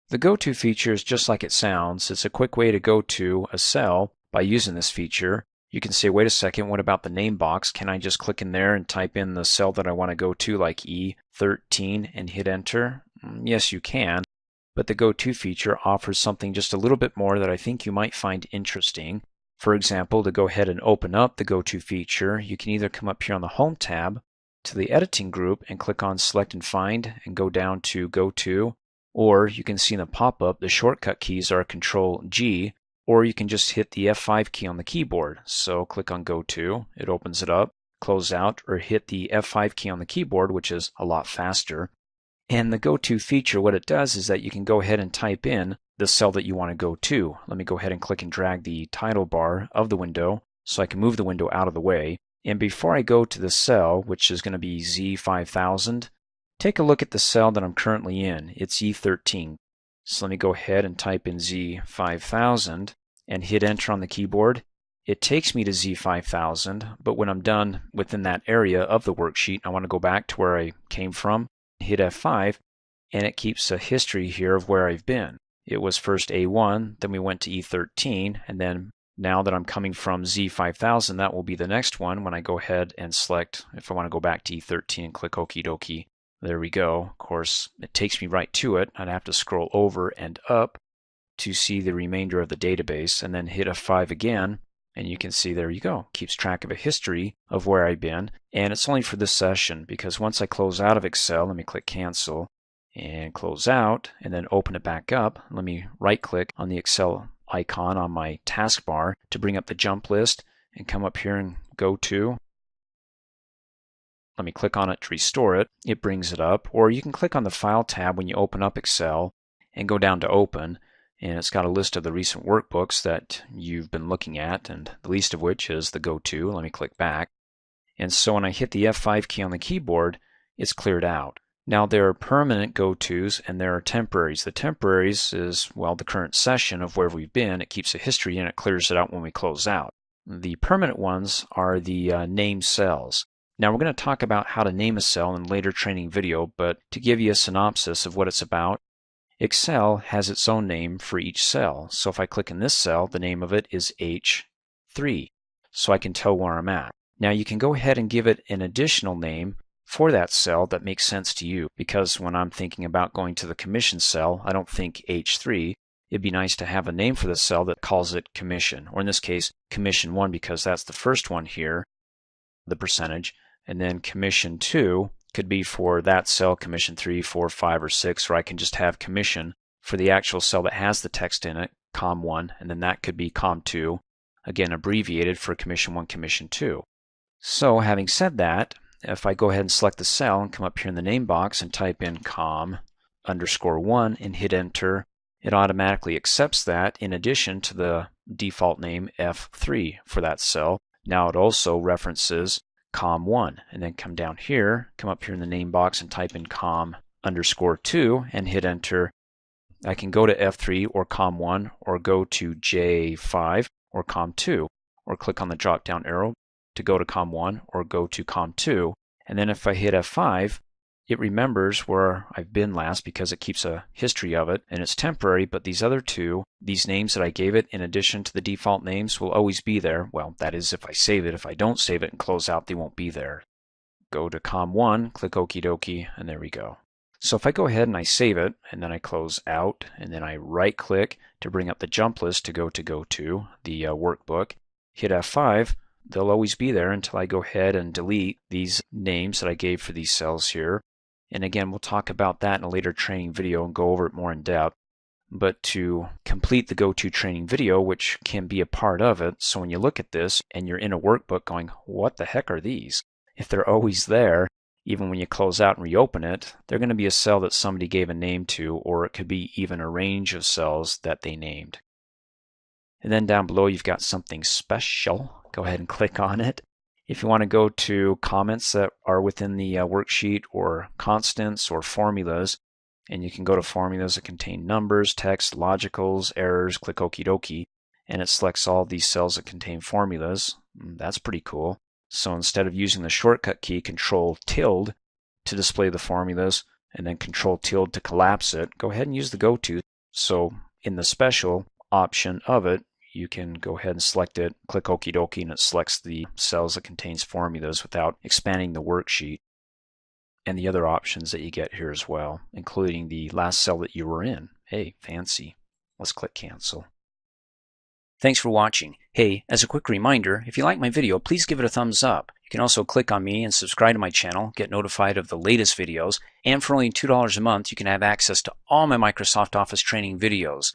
The GoTo feature is just like it sounds. It's a quick way to go to a cell by using this feature. You can say, wait a second, what about the name box? Can I just click in there and type in the cell that I want to go to, like E13, and hit enter? Yes, you can, but the GoTo feature offers something just a little bit more that I think you might find interesting. For example, to go ahead and open up the GoTo feature, you can either come up here on the Home tab to the Editing group and click on Select and Find and go down to GoTo, or you can see in the pop-up the shortcut keys are Control G, or you can just hit the F5 key on the keyboard. So click on GoTo, it opens it up, close out, or hit the F5 key on the keyboard, which is a lot faster. And the GoTo feature, what it does is that you can go ahead and type in the cell that you want to go to. Let me go ahead and click and drag the title bar of the window so I can move the window out of the way. And before I go to the cell, which is going to be Z5000, take a look at the cell that I'm currently in. It's E13. So let me go ahead and type in Z5000 and hit enter on the keyboard. It takes me to Z5000, but when I'm done within that area of the worksheet, I want to go back to where I came from, hit F5, and it keeps a history here of where I've been. It was first A1, then we went to E13, and then now that I'm coming from Z5000, that will be the next one when I go ahead and select if I want to go back to E13 and click Okie dokie. There we go. Of course, it takes me right to it. I'd have to scroll over and up to see the remainder of the database, and then hit F5 again, and you can see there you go. Keeps track of a history of where I've been, and it's only for this session because once I close out of Excel, let me click Cancel and close out, and then open it back up. Let me right-click on the Excel icon on my taskbar to bring up the jump list and come up here and go to. Let me click on it to restore it. It brings it up. Or you can click on the File tab when you open up Excel and go down to Open, and it's got a list of the recent workbooks that you've been looking at, and the least of which is the GoTo. Let me click back. And so when I hit the F5 key on the keyboard, it's cleared out. Now there are permanent GoTos and there are temporaries. The temporaries is, well, the current session of where we've been. It keeps a history and it clears it out when we close out. The permanent ones are the name cells. Now we're going to talk about how to name a cell in a later training video, but to give you a synopsis of what it's about, Excel has its own name for each cell. So if I click in this cell, the name of it is H3, so I can tell where I'm at. Now you can go ahead and give it an additional name for that cell that makes sense to you, because when I'm thinking about going to the commission cell, I don't think H3. It'd be nice to have a name for the cell that calls it commission, or in this case, commission 1, because that's the first one here, the percentage, and then commission 2 could be for that cell, commission 3, 4, 5, or 6, or I can just have commission for the actual cell that has the text in it, COM1, and then that could be COM2, again abbreviated for commission 1, commission 2. So having said that, if I go ahead and select the cell and come up here in the name box and type in COM_1 and hit enter, it automatically accepts that in addition to the default name F3 for that cell. Now it also references COM1, and then come down here, come up here in the name box and type in COM_2 and hit enter. I can go to F3 or COM1 or go to J5 or COM2 or click on the drop down arrow to go to COM1 or go to COM2, and then if I hit F5, it remembers where I've been last because it keeps a history of it, and it's temporary, but these other two, these names that I gave it in addition to the default names, will always be there. Well, that is if I save it. If I don't save it and close out, they won't be there. Go to COM1, click Okie dokie, and there we go. So if I go ahead and I save it, and then I close out, and then I right click to bring up the jump list to go to the workbook, hit F5, they'll always be there until I go ahead and delete these names that I gave for these cells here. And again, we'll talk about that in a later training video and go over it more in depth. But to complete the GoTo training video, which can be a part of it, so when you look at this and you're in a workbook going, what the heck are these? If they're always there, even when you close out and reopen it, they're going to be a cell that somebody gave a name to, or it could be even a range of cells that they named. And then down below you've got something special. Go ahead and click on it. If you want to go to comments that are within the worksheet, or constants or formulas, and you can go to formulas that contain numbers, text, logicals, errors, click Okie dokie, and it selects all these cells that contain formulas. That's pretty cool. So instead of using the shortcut key Control tilde to display the formulas and then Control tilde to collapse it, go ahead and use the GoTo. So in the special option of it, you can go ahead and select it, click Okie dokie, and it selects the cells that contains formulas without expanding the worksheet, and the other options that you get here as well, including the last cell that you were in. Hey, fancy. Let's click cancel. Thanks for watching. Hey, as a quick reminder, if you like my video, please give it a thumbs up. You can also click on me and subscribe to my channel, get notified of the latest videos, and for only $2 a month, you can have access to all my Microsoft Office training videos.